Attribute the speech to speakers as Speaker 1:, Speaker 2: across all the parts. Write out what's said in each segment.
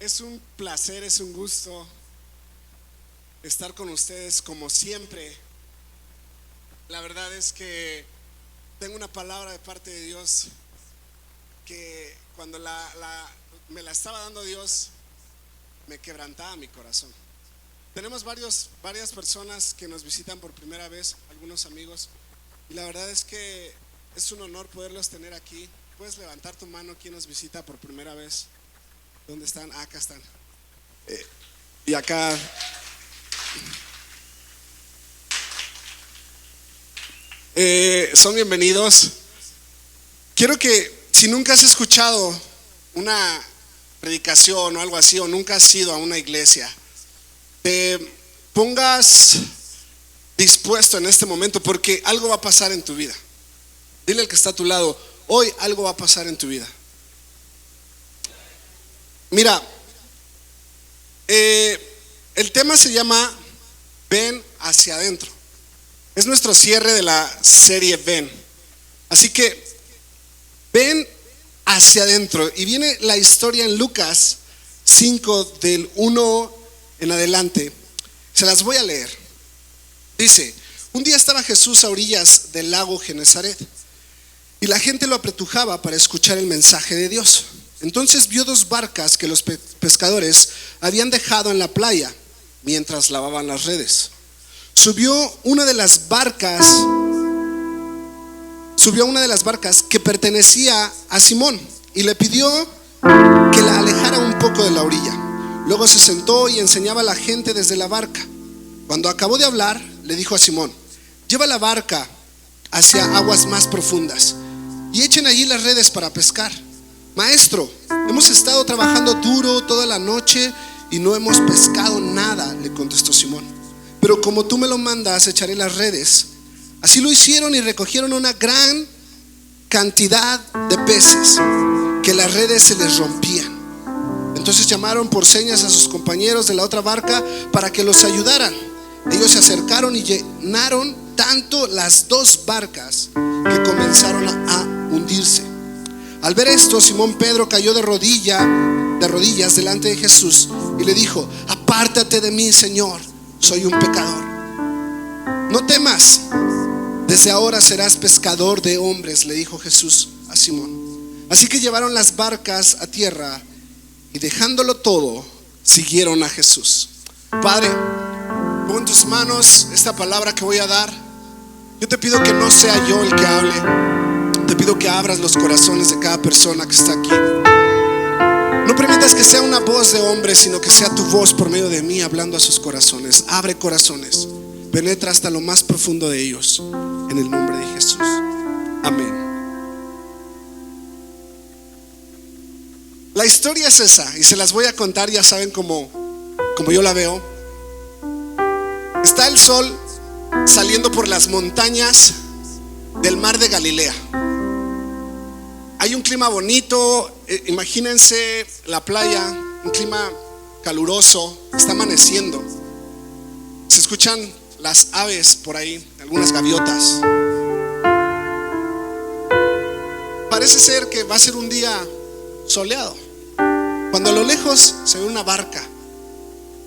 Speaker 1: Es un placer, es un gusto estar con ustedes como siempre. La verdad es que tengo una palabra de parte de Dios que cuando me la estaba dando Dios, me quebrantaba mi corazón. Tenemos varias personas que nos visitan por primera vez, algunos amigos, y la verdad es que es un honor poderlos tener aquí. Puedes levantar tu mano, quien nos visita por primera vez. ¿Dónde están? Acá están. Y acá. Son bienvenidos. Quiero que, si nunca has escuchado una predicación o algo así, o nunca has ido a una iglesia, te pongas dispuesto en este momento, porque algo va a pasar en tu vida. Dile al que está a tu lado: hoy algo va a pasar en tu vida. Mira, el tema se llama Ven hacia adentro. Es nuestro cierre de la serie Ven. Así que ven hacia adentro. Y viene la historia en Lucas 5 del 1 en adelante. Se las voy a leer. Dice: un día estaba Jesús a orillas del lago Genesaret, y la gente lo apretujaba para escuchar el mensaje de Dios. Entonces vio dos barcas que los pescadores habían dejado en la playa mientras lavaban las redes. Subió a una de las barcas que pertenecía a Simón y le pidió que la alejara un poco de la orilla. Luego se sentó y enseñaba a la gente desde la barca. Cuando acabó de hablar, le dijo a Simón: lleva la barca hacia aguas más profundas y echen allí las redes para pescar. Maestro, hemos estado trabajando duro toda la noche y no hemos pescado nada, le contestó Simón. Pero como tú me lo mandas, echaré las redes. Así lo hicieron y recogieron una gran cantidad de peces, que las redes se les rompían. Entonces llamaron por señas a sus compañeros de la otra barca para que los ayudaran. Ellos se acercaron y llenaron tanto las dos barcas que comenzaron a hundirse. Al ver esto, Simón Pedro cayó de rodillas delante de Jesús y le dijo: apártate de mí, Señor, soy un pecador. No temas, desde ahora serás pescador de hombres, le dijo Jesús a Simón. Así que llevaron las barcas a tierra y, dejándolo todo, siguieron a Jesús. Padre, pon en tus manos esta palabra que voy a dar. Yo te pido que no sea yo el que hable. Te pido que abras los corazones de cada persona que está aquí. No permitas que sea una voz de hombre, sino que sea tu voz por medio de mí hablando a sus corazones. Abre corazones, penetra hasta lo más profundo de ellos, en el nombre de Jesús. Amén. La historia es esa, y se las voy a contar. Ya saben cómo yo la veo. Está el sol saliendo por las montañas del mar de Galilea. Hay un clima bonito, imagínense la playa, un clima caluroso, está amaneciendo. Se escuchan las aves por ahí, algunas gaviotas. Parece ser que va a ser un día soleado, cuando a lo lejos se ve una barca.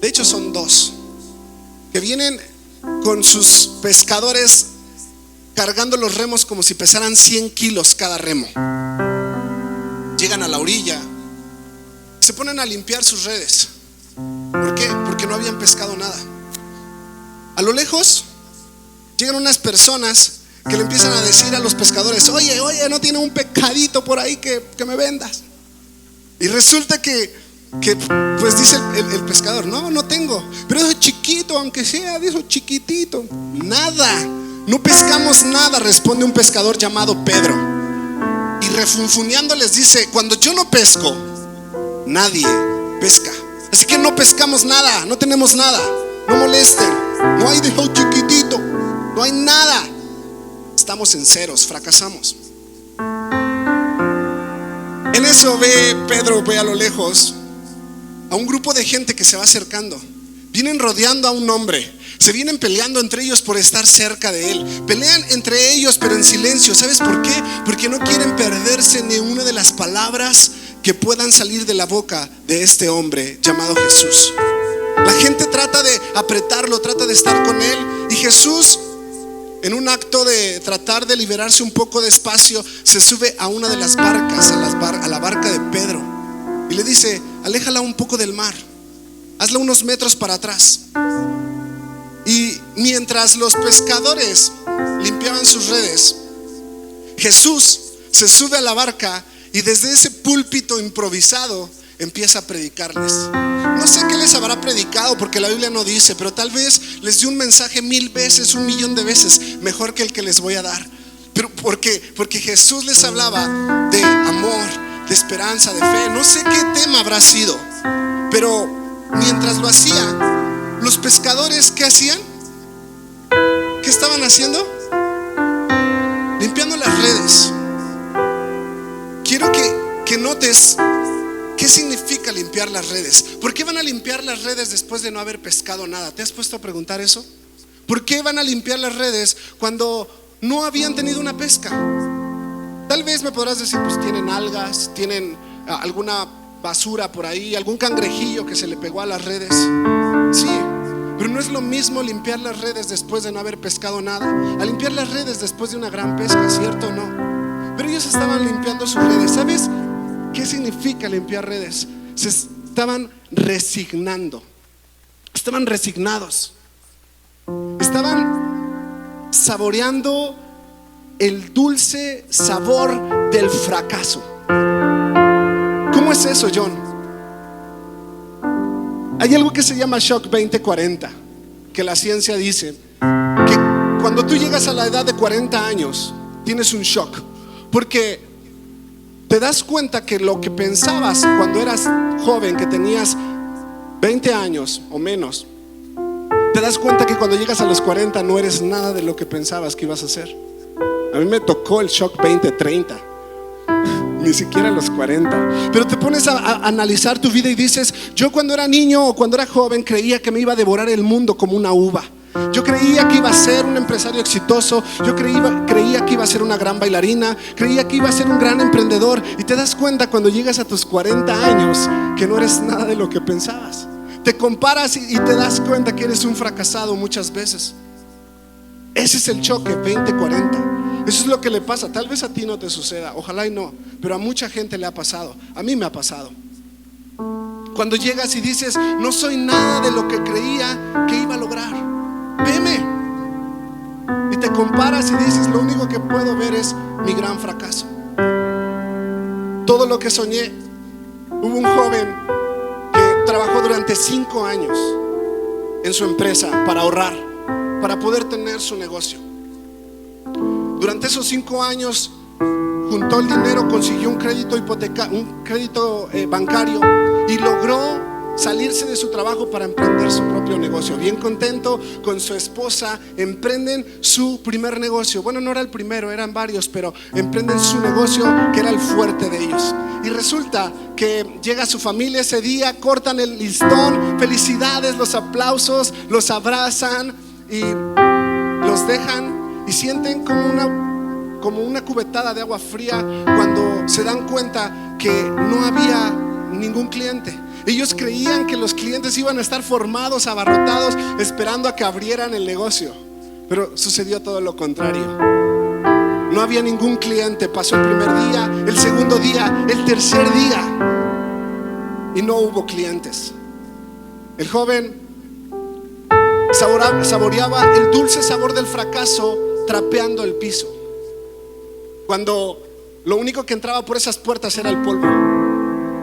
Speaker 1: De hecho son dos, que vienen con sus pescadores cargando los remos como si pesaran 100 kilos cada remo. Llegan a la orilla, se ponen a limpiar sus redes. ¿Por qué? Porque no habían pescado nada. A lo lejos llegan unas personas que le empiezan a decir a los pescadores: oye, ¿no tiene un pescadito por ahí que me vendas? Y resulta que pues dice el pescador: no tengo, pero eso es chiquito, aunque sea de eso chiquitito. Nada, no pescamos nada, responde un pescador llamado Pedro. Y refunfuneando les dice: cuando yo no pesco, nadie pesca. Así que no pescamos nada, no tenemos nada, no molesten. No hay de eso chiquitito, no hay nada. Estamos en ceros, fracasamos. En eso Pedro ve a lo lejos a un grupo de gente que se va acercando. Vienen rodeando a un hombre. Se vienen peleando entre ellos por estar cerca de él. Pelean entre ellos pero en silencio. ¿Sabes por qué? Porque no quieren perderse ni una de las palabras que puedan salir de la boca de este hombre llamado Jesús. La gente trata de apretarlo, trata de estar con él, y Jesús, en un acto de tratar de liberarse un poco de espacio, se sube a una de las barcas, a la barca de Pedro, y le dice: aléjala un poco del mar, hazla unos metros para atrás. Y mientras los pescadores limpiaban sus redes, Jesús se sube a la barca y desde ese púlpito improvisado empieza a predicarles. No sé qué les habrá predicado, porque la Biblia no dice, pero tal vez les dio un mensaje 1000 veces, 1,000,000 de veces mejor que el que les voy a dar. Pero porque Jesús les hablaba de amor, de esperanza, de fe. No sé qué tema habrá sido, pero mientras lo hacía, los pescadores, ¿qué hacían? ¿Qué estaban haciendo? Limpiando las redes. Quiero que notes qué significa limpiar las redes. ¿Por qué van a limpiar las redes después de no haber pescado nada? ¿Te has puesto a preguntar eso? ¿Por qué van a limpiar las redes cuando no habían tenido una pesca? Tal vez me podrás decir, pues tienen algas, tienen alguna basura por ahí, algún cangrejillo que se le pegó a las redes. Sí, pero no es lo mismo limpiar las redes después de no haber pescado nada a limpiar las redes después de una gran pesca, ¿cierto o no? Pero ellos estaban limpiando sus redes. ¿Sabes qué significa limpiar redes? Se estaban resignando. Estaban resignados. Estaban saboreando el dulce sabor del fracaso. ¿Cómo es eso, John? Hay algo que se llama Shock 2040, que la ciencia dice que cuando tú llegas a la edad de 40 años tienes un shock, porque te das cuenta que lo que pensabas cuando eras joven, que tenías 20 años o menos, te das cuenta que cuando llegas a los 40 no eres nada de lo que pensabas que ibas a hacer. A mí me tocó el shock 2030, ni siquiera a los 40. Pero te pones a analizar tu vida y dices: yo cuando era niño o cuando era joven creía que me iba a devorar el mundo como una uva. Yo creía que iba a ser un empresario exitoso. Yo creía que iba a ser una gran bailarina. Creía que iba a ser un gran emprendedor. Y te das cuenta cuando llegas a tus 40 años que no eres nada de lo que pensabas. Te comparas y te das cuenta que eres un fracasado muchas veces. Ese es el choque 2040. Eso es lo que le pasa. Tal vez a ti no te suceda, ojalá y no, pero a mucha gente le ha pasado. A mí me ha pasado. Cuando llegas y dices: no soy nada de lo que creía que iba a lograr. Veme. Y te comparas y dices: lo único que puedo ver es mi gran fracaso. Todo lo que soñé. Hubo un joven que trabajó durante 5 años en su empresa para ahorrar, para poder tener su negocio. Durante esos 5 años juntó el dinero, consiguió un crédito bancario y logró salirse de su trabajo para emprender su propio negocio. Bien contento con su esposa, emprenden su primer negocio. Bueno, no era el primero, eran varios, pero emprenden su negocio, que era el fuerte de ellos. Y resulta que llega su familia ese día, cortan el listón, felicidades, los aplausos, los abrazan y los dejan, y sienten como una cubetada de agua fría cuando se dan cuenta que no había ningún cliente. Ellos creían que los clientes iban a estar formados, abarrotados, esperando a que abrieran el negocio, pero sucedió todo lo contrario. No había ningún cliente. Pasó el primer día, el segundo día, el tercer día, y no hubo clientes. El joven saboreaba el dulce sabor del fracaso trapeando el piso, cuando lo único que entraba por esas puertas era el polvo.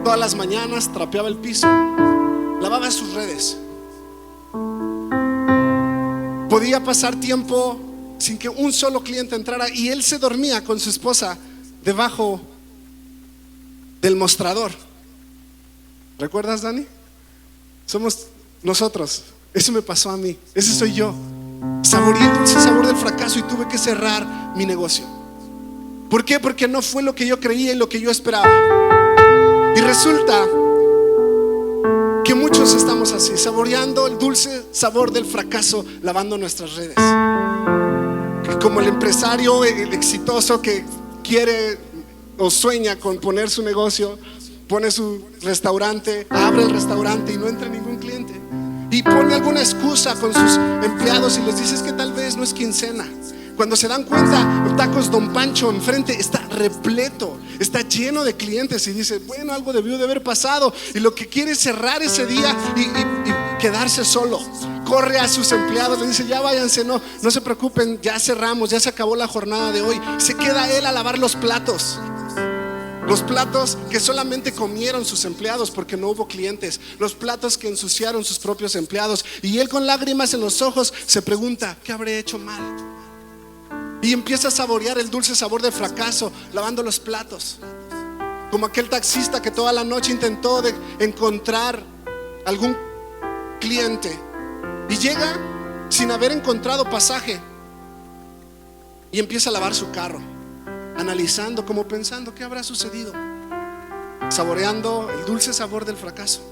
Speaker 1: Todas las mañanas trapeaba el piso, lavaba sus redes. Podía pasar tiempo sin que un solo cliente entrara, y él se dormía con su esposa debajo del mostrador. ¿Recuerdas, Dani? Somos nosotros. Eso me pasó a mí. Ese soy yo. Saboreé el dulce sabor del fracaso y tuve que cerrar mi negocio. ¿Por qué? Porque no fue lo que yo creía y lo que yo esperaba. Y resulta que muchos estamos así, saboreando el dulce sabor del fracaso, lavando nuestras redes. Como el empresario, el exitoso que quiere o sueña con poner su negocio, pone su restaurante, abre el restaurante y no entra ningún cliente. Y pone alguna excusa con sus empleados y les dice: es que tal vez no es quincena. Cuando se dan cuenta, Tacos Don Pancho enfrente está repleto, está lleno de clientes, y dice: bueno, algo debió de haber pasado. Y lo que quiere es cerrar ese día y quedarse solo. Corre a sus empleados, le dice: ya váyanse, no se preocupen, ya cerramos, ya se acabó la jornada de hoy. Se queda él a lavar los platos. Los platos que solamente comieron sus empleados porque no hubo clientes. Los platos que ensuciaron sus propios empleados. Y él, con lágrimas en los ojos, se pregunta: ¿qué habré hecho mal? Y empieza a saborear el dulce sabor del fracaso, lavando los platos. Como aquel taxista que toda la noche intentó de encontrar algún cliente y llega sin haber encontrado pasaje, y empieza a lavar su carro, analizando, como pensando: ¿qué habrá sucedido? Saboreando el dulce sabor del fracaso,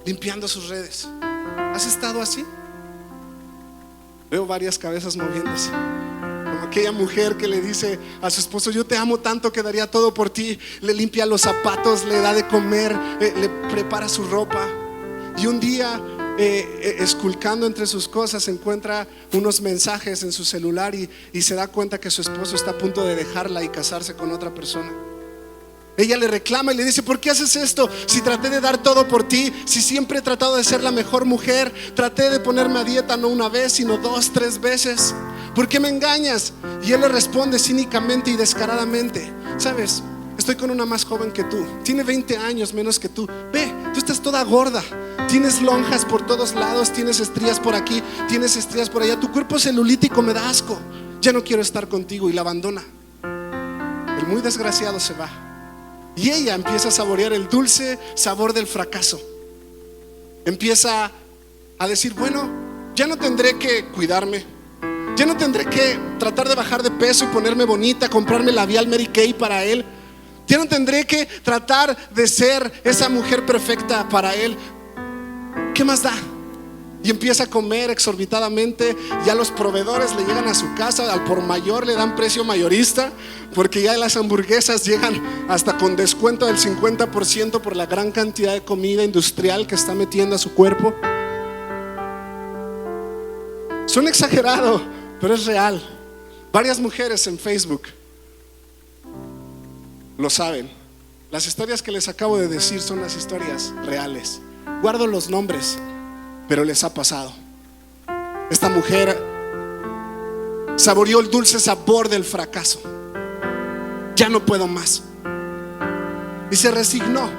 Speaker 1: limpiando sus redes. ¿Has estado así? Veo varias cabezas moviéndose, como aquella mujer que le dice a su esposo: yo te amo tanto que daría todo por ti. Le limpia los zapatos, le da de comer, le prepara su ropa. Y un día, esculcando entre sus cosas, encuentra unos mensajes en su celular y se da cuenta que su esposo está a punto de dejarla y casarse con otra persona. Ella le reclama y le dice: ¿por qué haces esto? Si traté de dar todo por ti, si siempre he tratado de ser la mejor mujer, traté de ponerme a dieta no una vez, sino 2, 3 veces. ¿Por qué me engañas? Y él le responde cínicamente y descaradamente: sabes, estoy con una más joven que tú, tiene 20 años menos que tú. Ve, tú estás toda gorda, tienes lonjas por todos lados, tienes estrías por aquí, tienes estrías por allá, tu cuerpo celulítico me da asco, ya no quiero estar contigo. Y la abandona. El muy desgraciado se va. Y ella empieza a saborear el dulce sabor del fracaso. Empieza a decir: bueno, ya no tendré que cuidarme, ya no tendré que tratar de bajar de peso y ponerme bonita, comprarme labial Mary Kay para él. Ya no tendré que tratar de ser esa mujer perfecta para él. ¿Qué más da? Y empieza a comer exorbitadamente. Ya los proveedores le llegan a su casa al por mayor, le dan precio mayorista, porque ya las hamburguesas llegan hasta con descuento del 50% por la gran cantidad de comida industrial que está metiendo a su cuerpo. Suena exagerado, pero es real. Varias mujeres en Facebook lo saben. Las historias que les acabo de decir son las historias reales. Guardo los nombres, pero les ha pasado. Esta mujer saboreó el dulce sabor del fracaso. Ya no puedo más. Y se resignó.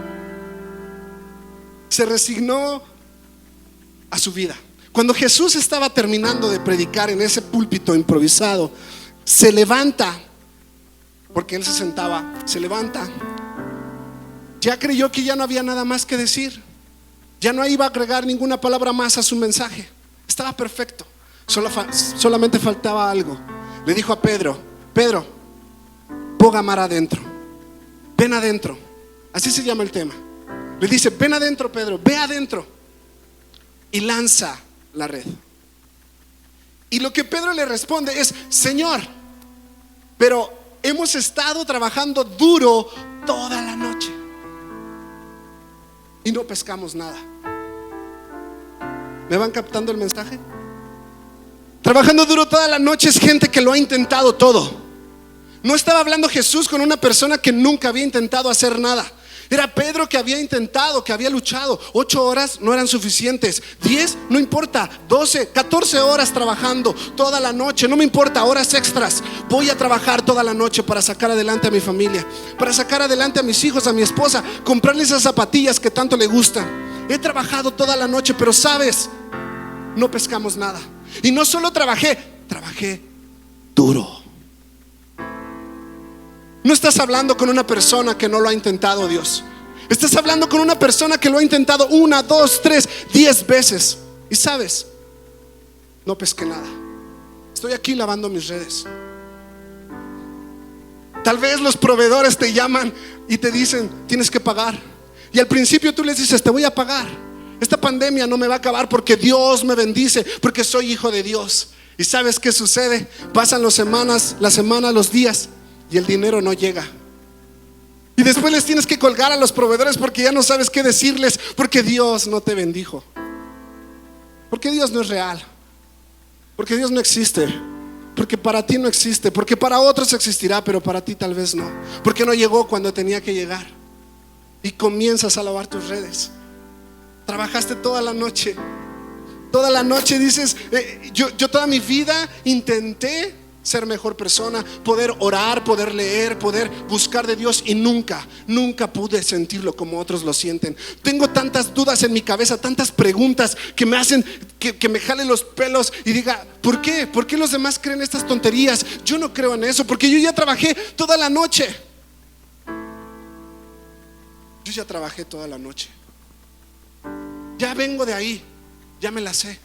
Speaker 1: Se resignó a su vida. Cuando Jesús estaba terminando de predicar en ese púlpito improvisado, se levanta, porque él se sentaba, se levanta. Ya creyó que ya no había nada más que decir. Ya no iba a agregar ninguna palabra más a su mensaje. Estaba perfecto. Solamente faltaba algo. Le dijo a Pedro: Pedro, ponga mar adentro. Ven adentro. Así se llama el tema. Le dice: ven adentro, Pedro, ve adentro. Y lanza la red. Y lo que Pedro le responde es: Señor, pero hemos estado trabajando duro toda la noche y no pescamos nada. ¿Me van captando el mensaje? Trabajando duro toda la noche es gente que lo ha intentado todo. No estaba hablando Jesús con una persona que nunca había intentado hacer nada. Era Pedro, que había intentado, que había luchado. 8 horas no eran suficientes. 10, no importa. 12, 14 horas trabajando toda la noche, no me importa, horas extras. Voy a trabajar toda la noche para sacar adelante a mi familia, para sacar adelante a mis hijos, a mi esposa, comprarle esas zapatillas que tanto le gustan. He trabajado toda la noche, pero sabes, no pescamos nada. Y no solo trabajé duro. No estás hablando con una persona que no lo ha intentado, Dios. Estás hablando con una persona que lo ha intentado 1, 2, 3, 10 veces. Y sabes, no pesqué nada. Estoy aquí lavando mis redes. Tal vez los proveedores te llaman y te dicen: tienes que pagar. Y al principio tú les dices: te voy a pagar. Esta pandemia no me va a acabar porque Dios me bendice, porque soy hijo de Dios. ¿Y sabes qué sucede? Pasan las semanas, los días, y el dinero no llega. Y después les tienes que colgar a los proveedores porque ya no sabes qué decirles, porque Dios no te bendijo, porque Dios no es real, porque Dios no existe, porque para ti no existe, porque para otros existirá, pero para ti tal vez no, porque no llegó cuando tenía que llegar. Y comienzas a lavar tus redes. Trabajaste toda la noche dices, yo toda mi vida intenté ser mejor persona, poder orar, poder leer, poder buscar de Dios, y nunca pude sentirlo como otros lo sienten. Tengo tantas dudas en mi cabeza, tantas preguntas que me hacen que me jalen los pelos y diga, ¿por qué? ¿Por qué los demás creen estas tonterías? Yo no creo en eso, porque yo ya trabajé toda la noche. Yo ya trabajé toda la noche. Ya vengo de ahí, ya me la sé.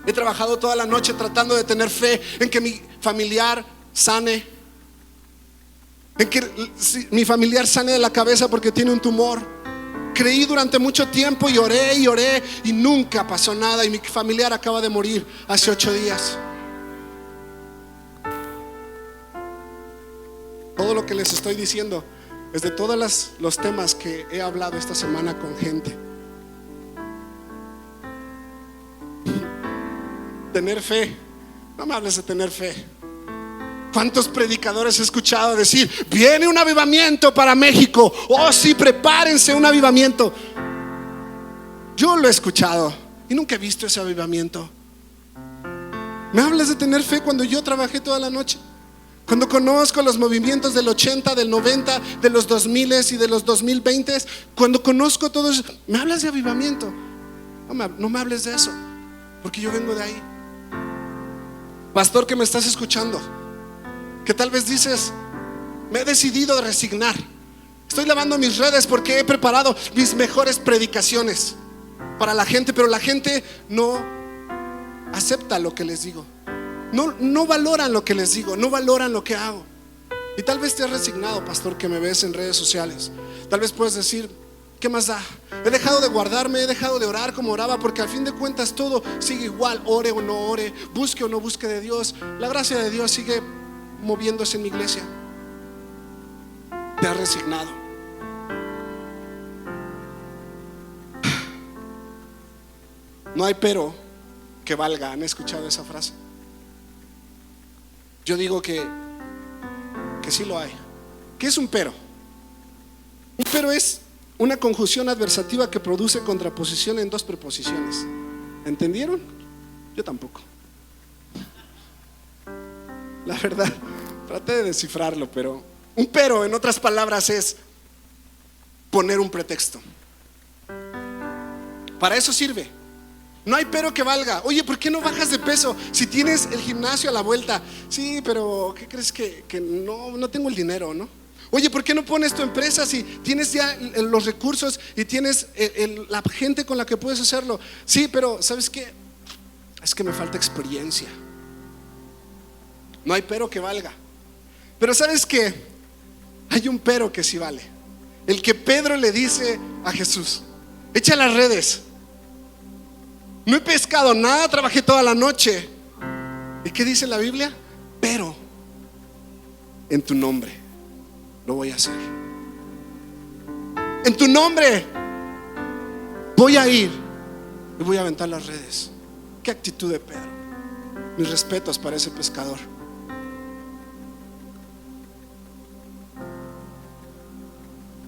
Speaker 1: He trabajado toda la noche tratando de tener fe en que mi familiar sane, en que mi familiar sane de la cabeza porque tiene un tumor. Creí durante mucho tiempo y oré y nunca pasó nada, y mi familiar acaba de morir hace 8 días. Todo lo que les estoy diciendo es de todos los temas que he hablado esta semana con gente. Tener fe, no me hables de tener fe. ¿Cuántos predicadores he escuchado decir, viene un avivamiento para México? Oh sí, prepárense, un avivamiento. Yo lo he escuchado y nunca he visto ese avivamiento. Me hablas de tener fe cuando yo trabajé toda la noche, cuando conozco los movimientos del 80, del 90, de los 2000 y de los 2020, cuando conozco todo eso. Me hablas de avivamiento. No me hables de eso, porque yo vengo de ahí. Pastor, que me estás escuchando, que tal vez dices, me he decidido resignar, estoy lavando mis redes porque he preparado mis mejores predicaciones para la gente, pero la gente no acepta lo que les digo, no valoran lo que les digo, no valoran lo que hago. Y tal vez te has resignado, pastor, que me ves en redes sociales. Tal vez puedes decir, ¿qué más da? He dejado de guardarme, he dejado de orar como oraba, porque al fin de cuentas todo sigue igual, ore o no ore, busque o no busque de Dios. La gracia de Dios sigue moviéndose en mi iglesia. Te has resignado. No hay pero que valga. ¿Han escuchado esa frase? Yo digo que sí lo hay. ¿Qué es un pero? Un pero es una conjunción adversativa que produce contraposición en dos preposiciones. ¿Entendieron? Yo tampoco. La verdad, traté de descifrarlo, pero un pero, en otras palabras, es poner un pretexto. Para eso sirve. No hay pero que valga. Oye, ¿por qué no bajas de peso si tienes el gimnasio a la vuelta? Sí, pero ¿qué crees que no tengo el dinero, ¿no? Oye, ¿por qué no pones tu empresa si tienes ya los recursos y tienes la gente con la que puedes hacerlo? Sí, pero ¿sabes qué? Es que me falta experiencia. No hay pero que valga. Pero ¿sabes qué? Hay un pero que sí vale. El que Pedro le dice a Jesús: echa las redes. No he pescado nada, trabajé toda la noche. ¿Y qué dice la Biblia? Pero en tu nombre lo voy a hacer. En tu nombre voy a ir y voy a aventar las redes. Qué actitud de Pedro. Mis respetos para ese pescador.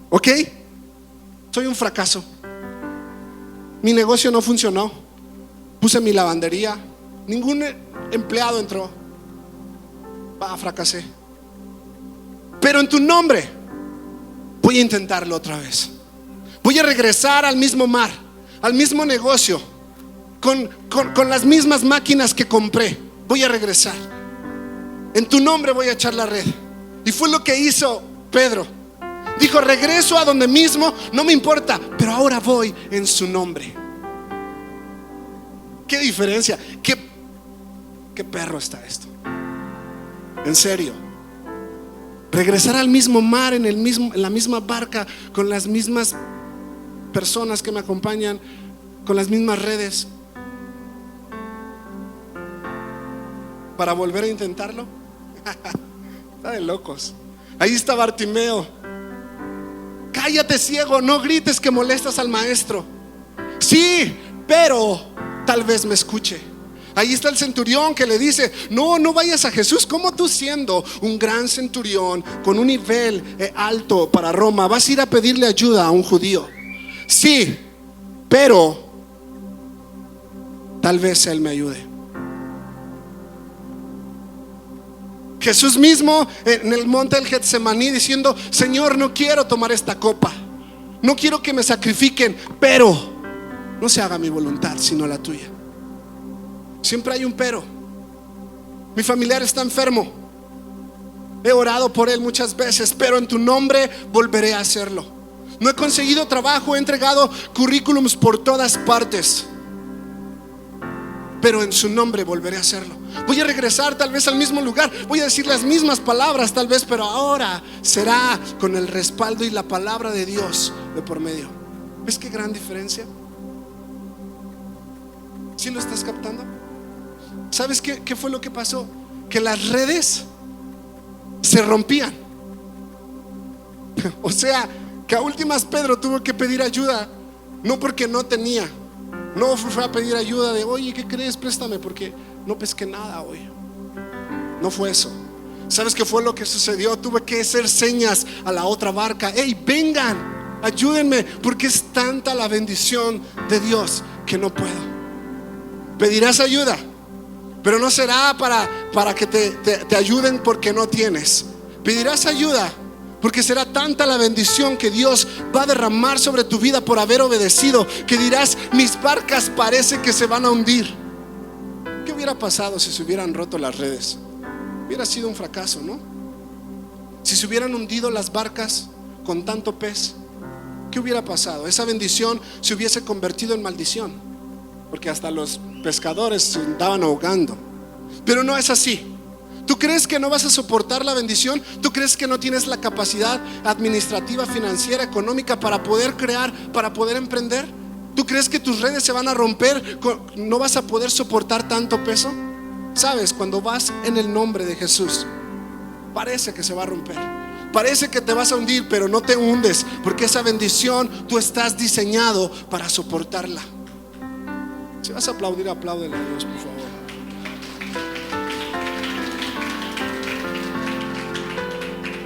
Speaker 1: Ok, soy un fracaso. Mi negocio no funcionó. Puse mi lavandería, ningún empleado entró. Fracasé. Pero en tu nombre voy a intentarlo otra vez. Voy a regresar al mismo mar, al mismo negocio, con las mismas máquinas que compré. Voy a regresar. En tu nombre voy a echar la red. Y fue lo que hizo Pedro. Dijo: regreso a donde mismo, no me importa, pero ahora voy en su nombre. ¿Qué diferencia? ¿Qué perro está esto? En serio. Regresar al mismo mar, en la misma barca, con las mismas personas que me acompañan, con las mismas redes, para volver a intentarlo. Está de locos. Ahí está Bartimeo. Cállate, ciego, no grites que molestas al maestro. Sí, pero tal vez me escuche. Ahí está el centurión que le dice: no, no vayas a Jesús. ¿Cómo tú, siendo un gran centurión con un nivel alto para Roma, vas a ir a pedirle ayuda a un judío? Sí, pero tal vez Él me ayude. Jesús mismo en el monte del Getsemaní diciendo: Señor, no quiero tomar esta copa, no quiero que me sacrifiquen, pero no se haga mi voluntad sino la tuya. Siempre hay un pero. Mi familiar está enfermo, he orado por él muchas veces, pero en tu nombre volveré a hacerlo. No he conseguido trabajo, he entregado currículums por todas partes, pero en su nombre volveré a hacerlo. Voy a regresar tal vez al mismo lugar, voy a decir las mismas palabras tal vez, pero ahora será con el respaldo y la palabra de Dios de por medio. ¿Ves qué gran diferencia? ¿Sí lo estás captando? ¿Sabes qué fue lo que pasó? Que las redes se rompían. O sea, que a últimas Pedro tuvo que pedir ayuda, no porque no tenía, no fue a pedir ayuda de: oye, ¿qué crees? Préstame porque no pesqué nada hoy. No fue eso. ¿Sabes qué fue lo que sucedió? Tuve que hacer señas a la otra barca: hey, vengan, ayúdenme, porque es tanta la bendición de Dios que no puedo. Pedirás ayuda, pero no será para que te ayuden porque no tienes. Pedirás ayuda porque será tanta la bendición que Dios va a derramar sobre tu vida por haber obedecido, que dirás: mis barcas parece que se van a hundir. ¿Qué hubiera pasado si se hubieran roto las redes? Hubiera sido un fracaso, ¿no? Si se hubieran hundido las barcas con tanto pez, ¿qué hubiera pasado? Esa bendición se hubiese convertido en maldición, porque hasta los pescadores se andaban ahogando. Pero no es así. ¿Tú crees que no vas a soportar la bendición? ¿Tú crees que no tienes la capacidad administrativa, financiera, económica para poder crear, para poder emprender? ¿Tú crees que tus redes se van a romper? ¿No vas a poder soportar tanto peso? Sabes, cuando vas en el nombre de Jesús, parece que se va a romper, parece que te vas a hundir, pero no te hundes, porque esa bendición tú estás diseñado para soportarla. Si vas a aplaudir, apláudele a Dios, por favor.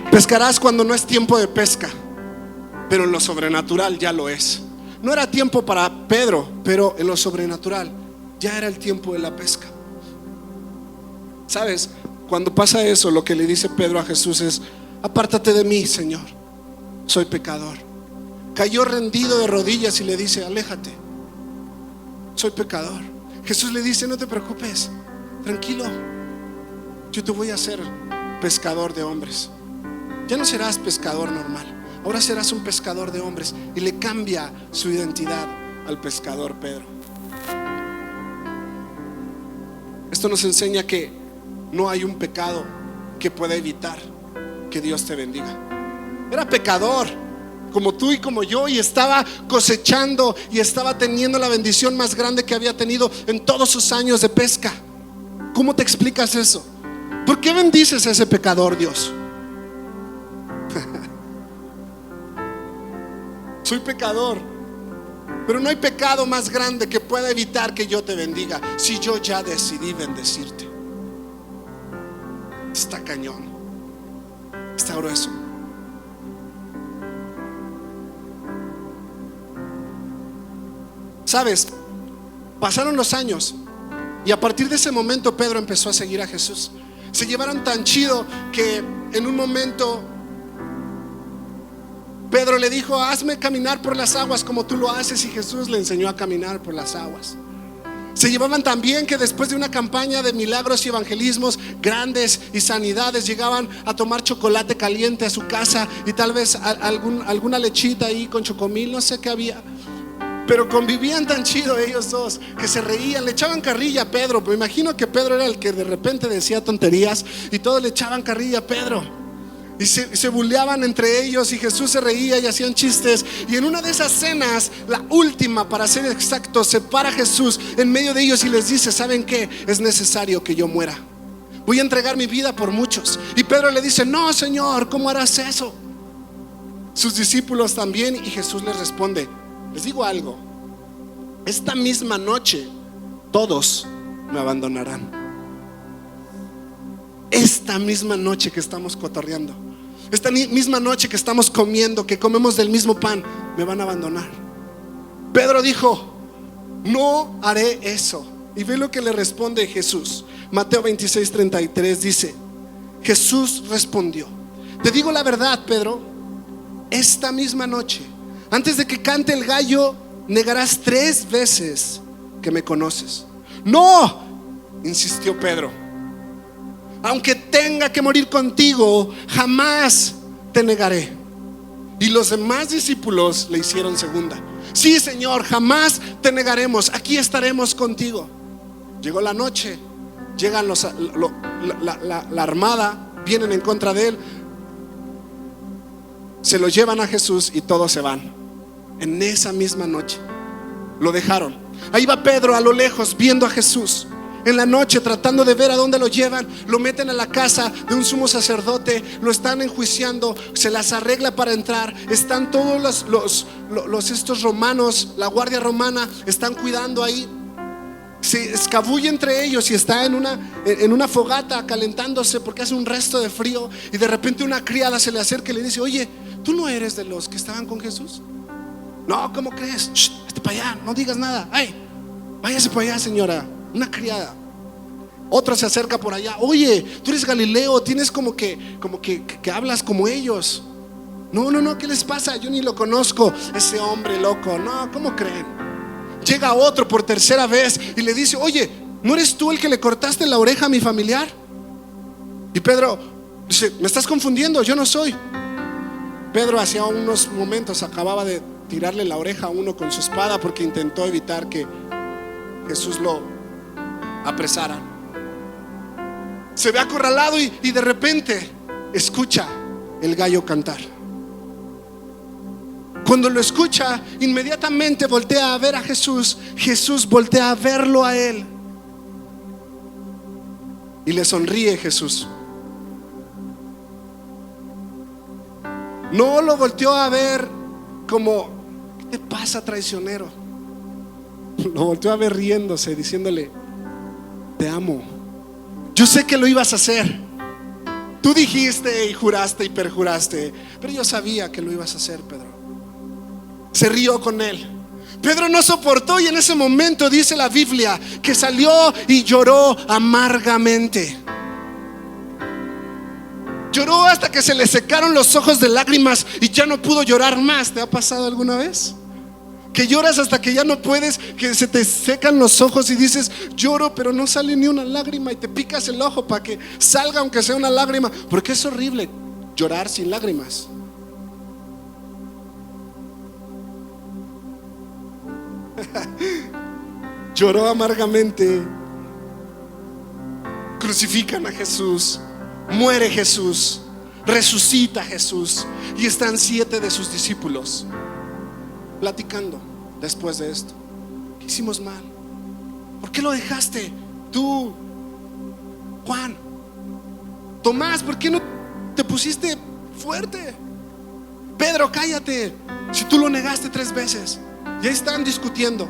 Speaker 1: Pescarás cuando no es tiempo de pesca, pero en lo sobrenatural ya lo es. No era tiempo para Pedro, pero en lo sobrenatural ya era el tiempo de la pesca. ¿Sabes? Cuando pasa eso, lo que le dice Pedro a Jesús es: apártate de mí, Señor, soy pecador. Cayó rendido de rodillas y le dice: aléjate, soy pecador. Jesús le dice: no te preocupes, tranquilo, yo te voy a hacer pescador de hombres. Ya no serás pescador normal, ahora serás un pescador de hombres. Y le cambia su identidad al pescador Pedro. Esto nos enseña que no hay un pecado que pueda evitar que Dios te bendiga. Era pecador como tú y como yo, y estaba cosechando y estaba teniendo la bendición más grande que había tenido en todos sus años de pesca. ¿Cómo te explicas eso? ¿Por qué bendices a ese pecador, Dios? Soy pecador, pero no hay pecado más grande que pueda evitar que yo te bendiga si yo ya decidí bendecirte. Está cañón, está grueso. Sabes, pasaron los años y a partir de ese momento Pedro empezó a seguir a Jesús. Se llevaron tan chido que en un momento Pedro le dijo: hazme caminar por las aguas como tú lo haces, y Jesús le enseñó a caminar por las aguas. Se llevaban tan bien que después de una campaña de milagros y evangelismos grandes y sanidades, llegaban a tomar chocolate caliente a su casa y tal vez alguna lechita ahí con chocomil, no sé qué había. Pero convivían tan chido ellos dos que se reían, le echaban carrilla a Pedro. Me imagino que Pedro era el que de repente decía tonterías y todos le echaban carrilla a Pedro. Y se burleaban entre ellos, y Jesús se reía y hacían chistes. Y en una de esas cenas, la última para ser exacto, se para Jesús en medio de ellos y les dice: ¿saben qué? Es necesario que yo muera. Voy a entregar mi vida por muchos. Y Pedro le dice: no, Señor, ¿cómo harás eso? sus discípulos también, y Jesús les responde: les digo algo, esta misma noche todos me abandonarán. Esta misma noche que estamos cotorreando, esta misma noche que estamos comiendo, que comemos del mismo pan, me van a abandonar. Pedro dijo: no haré eso. Y ve lo que le responde Jesús. Mateo 26:33 dice: Jesús respondió: te digo la verdad, Pedro, esta misma noche, antes de que cante el gallo, negarás 3 veces que me conoces. No, insistió Pedro, aunque tenga que morir contigo, jamás te negaré. Y los demás discípulos le hicieron segunda: sí, Señor, jamás te negaremos, aquí estaremos contigo. Llegó la noche, llegan la armada, vienen en contra de él, se lo llevan a Jesús y todos se van. En esa misma noche lo dejaron. Ahí va Pedro a lo lejos viendo a Jesús. En la noche tratando de ver a dónde lo llevan, lo meten a la casa de un sumo sacerdote, lo están enjuiciando, se las arregla para entrar. Están todos estos romanos, la guardia romana, están cuidando ahí. Se escabulle entre ellos y está en una fogata calentándose porque hace un resto de frío. Y de repente una criada se le acerca y le dice: oye, ¿tú no eres de los que estaban con Jesús? No, ¿cómo crees? Vete para allá, no digas nada. Ay, váyase para allá, señora. Una criada. Otro se acerca por allá: oye, tú eres Galileo, tienes como que hablas como ellos. No, ¿qué les pasa? Yo ni lo conozco, ese hombre loco. No, ¿cómo creen? Llega otro por tercera vez y le dice: oye, ¿no eres tú el que le cortaste la oreja a mi familiar? Y Pedro dice: me estás confundiendo, yo no soy. Pedro hacía unos momentos acababa de tirarle la oreja a uno con su espada porque intentó evitar que Jesús lo apresara. Se ve acorralado y de repente escucha el gallo cantar. Cuando lo escucha, inmediatamente voltea a ver a Jesús. Jesús voltea a verlo a él y le sonríe Jesús. No lo volteó a ver como: ¿qué te pasa, traicionero? Lo volteó a ver riéndose, diciéndole: te amo. Yo sé que lo ibas a hacer. Tú dijiste y juraste y perjuraste, pero yo sabía que lo ibas a hacer, Pedro. Se rió con él. Pedro no soportó y en ese momento dice la Biblia que salió y lloró amargamente. Lloró hasta que se le secaron los ojos de lágrimas y ya no pudo llorar más. ¿Te ha pasado alguna vez? Que lloras hasta que ya no puedes, que se te secan los ojos y dices: lloro, pero no sale ni una lágrima, y te picas el ojo para que salga aunque sea una lágrima, porque es horrible llorar sin lágrimas. Lloró amargamente. Crucifican a Jesús, muere Jesús, resucita Jesús, y están 7 de sus discípulos platicando después de esto. ¿Qué hicimos mal? ¿Por qué lo dejaste? Tú, Juan, Tomás, ¿por qué no te pusiste fuerte? Pedro, cállate, si tú lo negaste 3 veces. Ya están discutiendo.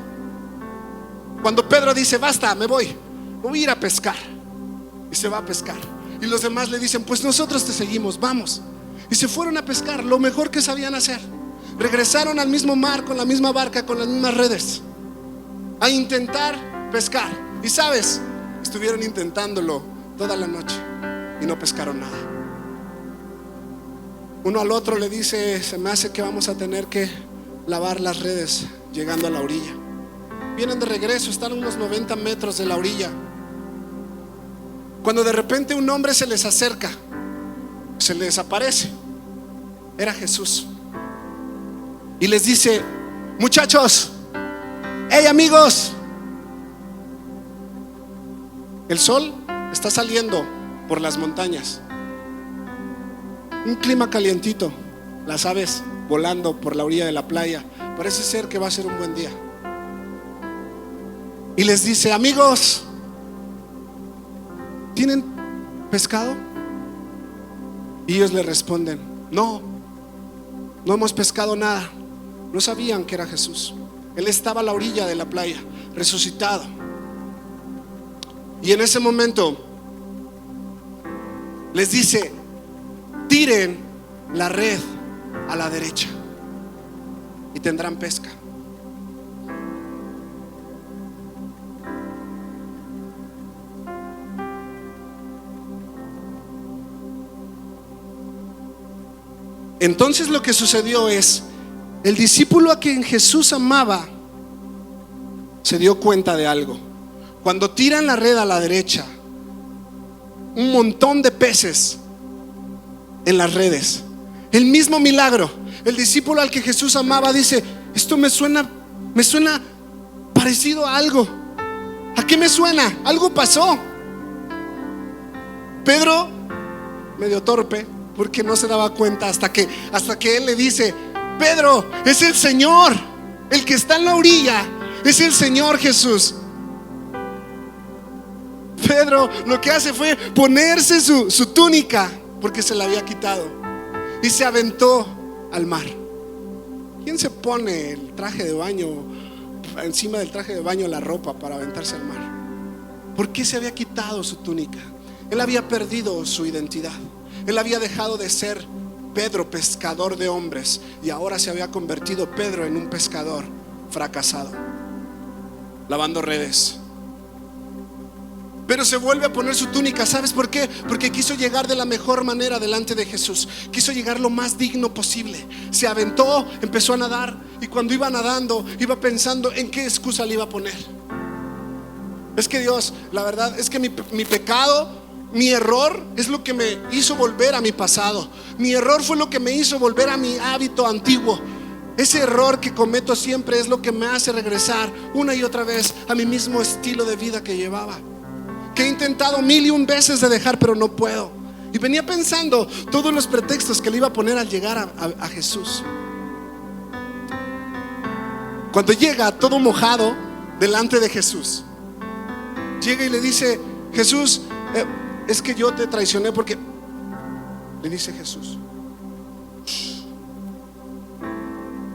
Speaker 1: Cuando Pedro dice: basta, me voy a ir a pescar, y se va a pescar, y los demás le dicen: pues nosotros te seguimos, vamos. Y se fueron a pescar, lo mejor que sabían hacer. Regresaron al mismo mar, con la misma barca, con las mismas redes, a intentar pescar. Y sabes, estuvieron intentándolo toda la noche y no pescaron nada. Uno al otro le dice: se me hace que vamos a tener que lavar las redes llegando a la orilla. Vienen de regreso, están a unos 90 metros de la orilla, cuando de repente un hombre se les acerca, se les aparece. Era Jesús. Y les dice: muchachos, hey amigos, el sol está saliendo por las montañas, un clima calientito, las aves volando por la orilla de la playa, parece ser que va a ser un buen día. Y les dice: amigos, ¿tienen pescado? Y ellos le responden: no. no hemos pescado nada. No sabían que era Jesús. Él estaba a la orilla de la playa, resucitado. Y en ese momento les dice: tiren la red a la derecha y tendrán pesca. Entonces lo que sucedió es, el discípulo a quien Jesús amaba se dio cuenta de algo. Cuando tiran la red a la derecha, un montón de peces en las redes. El mismo milagro. El discípulo al que Jesús amaba dice: esto me suena parecido a algo. ¿A qué me suena? Algo pasó. Pedro, medio torpe, porque no se daba cuenta hasta que él le dice: Pedro, es el Señor, el que está en la orilla, es el Señor Jesús. Pedro lo que hace fue ponerse su túnica, porque se la había quitado, y se aventó al mar. ¿Quién se pone el traje de baño, encima del traje de baño la ropa para aventarse al mar? ¿Por qué se había quitado su túnica? Él había perdido su identidad. Él había dejado de ser Pedro, pescador de hombres, y ahora se había convertido Pedro en un pescador fracasado, lavando redes. Pero se vuelve a poner su túnica. ¿Sabes por qué? Porque quiso llegar de la mejor manera delante de Jesús. Quiso llegar lo más digno posible. Se aventó, empezó a nadar, y cuando iba nadando iba pensando en qué excusa le iba a poner. Es que Dios, la verdad es que mi pecado, mi error es lo que me hizo volver a mi pasado. Mi error fue lo que me hizo volver a mi hábito antiguo. Ese error que cometo siempre es lo que me hace regresar una y otra vez a mi mismo estilo de vida que llevaba, que he intentado 1001 veces de dejar, pero no puedo. Y venía pensando todos los pretextos que le iba a poner al llegar a Jesús. Cuando llega todo mojado delante de Jesús, llega y le dice: Jesús, es que yo te traicioné porque... Le dice Jesús: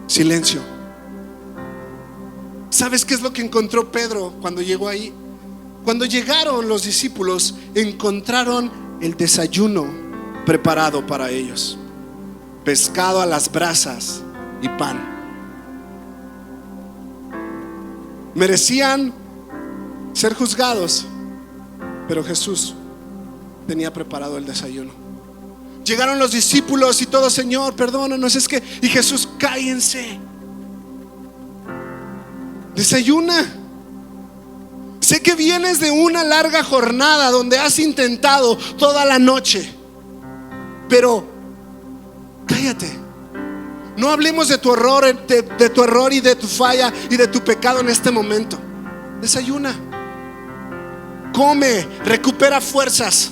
Speaker 1: silencio. ¿Sabes qué es lo que encontró Pedro cuando llegó ahí? Cuando llegaron los discípulos, encontraron el desayuno preparado para ellos: pescado a las brasas y pan. Merecían ser juzgados, pero Jesús tenía preparado el desayuno. Llegaron los discípulos y todos: Señor, perdónanos, es que... Y Jesús: cállense, desayuna. Sé que vienes de una larga jornada donde has intentado toda la noche, pero cállate. No hablemos de tu error, de tu error y de tu falla y de tu pecado en este momento. Desayuna, come, recupera fuerzas.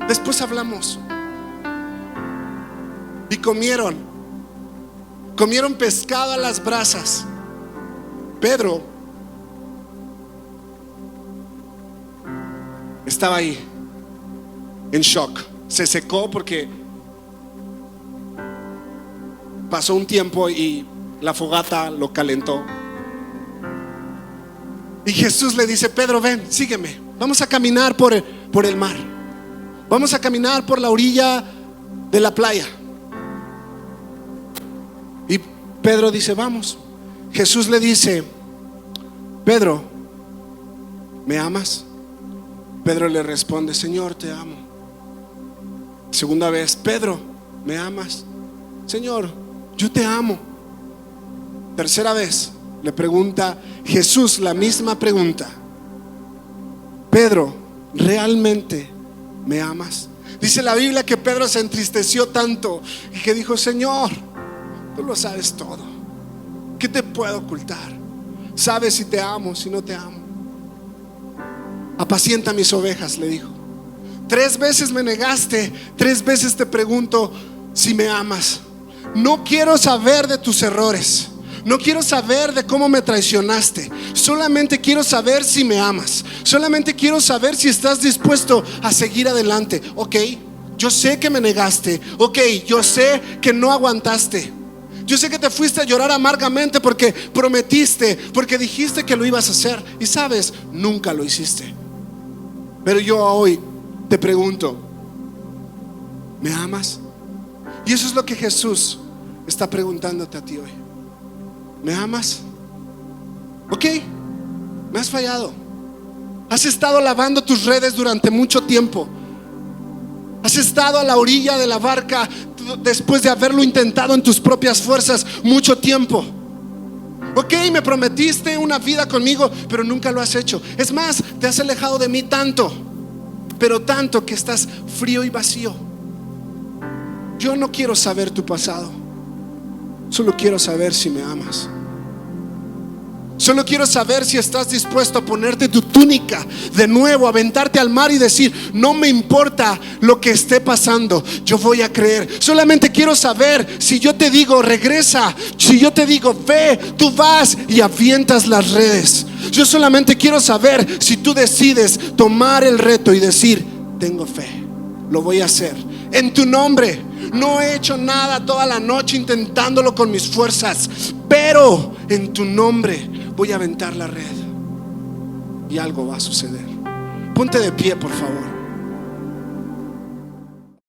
Speaker 1: Después hablamos. Y comieron pescado a las brasas. Pedro estaba ahí en shock. Se secó porque pasó un tiempo y la fogata lo calentó. Y Jesús le dice: Pedro, ven, sígueme. Vamos a caminar por el mar. Vamos a caminar por la orilla de la playa. Y Pedro dice: vamos. Jesús le dice: Pedro, ¿me amas? Pedro le responde: Señor, te amo. Segunda vez: Pedro, ¿me amas? Señor, yo te amo. Tercera vez le pregunta Jesús la misma pregunta: Pedro, ¿realmente me amas? Dice la Biblia que Pedro se entristeció tanto y que dijo: Señor, tú lo sabes todo. ¿Qué te puedo ocultar? Sabes si te amo, si no te amo. Apacienta mis ovejas, le dijo. 3 veces me negaste, 3 veces te pregunto si me amas. No quiero saber de tus errores. No quiero saber de cómo me traicionaste. Solamente quiero saber si me amas. Solamente quiero saber si estás dispuesto a seguir adelante. Ok, yo sé que me negaste. Ok, yo sé que no aguantaste. Yo sé que te fuiste a llorar amargamente porque prometiste, porque dijiste que lo ibas a hacer. Y sabes, nunca lo hiciste. Pero yo hoy te pregunto, ¿me amas? Y eso es lo que Jesús está preguntándote a ti hoy. ¿Me amas? Ok, me has fallado. Has estado lavando tus redes durante mucho tiempo. Has estado a la orilla de la barca después de haberlo intentado en tus propias fuerzas mucho tiempo. Ok, me prometiste una vida conmigo, pero nunca lo has hecho. Es más, te has alejado de mí tanto, pero tanto que estás frío y vacío. Yo no quiero saber tu pasado. Solo quiero saber si me amas. Solo quiero saber si estás dispuesto a ponerte tu túnica de nuevo, aventarte al mar y decir: no me importa lo que esté pasando, yo voy a creer. Solamente quiero saber si yo te digo regresa, si yo te digo ve, tú vas y avientas las redes. Yo solamente quiero saber si tú decides tomar el reto y decir: tengo fe, lo voy a hacer en tu nombre. No he hecho nada toda la noche intentándolo con mis fuerzas, pero en tu nombre voy a aventar la red y algo va a suceder. Ponte de pie, por favor.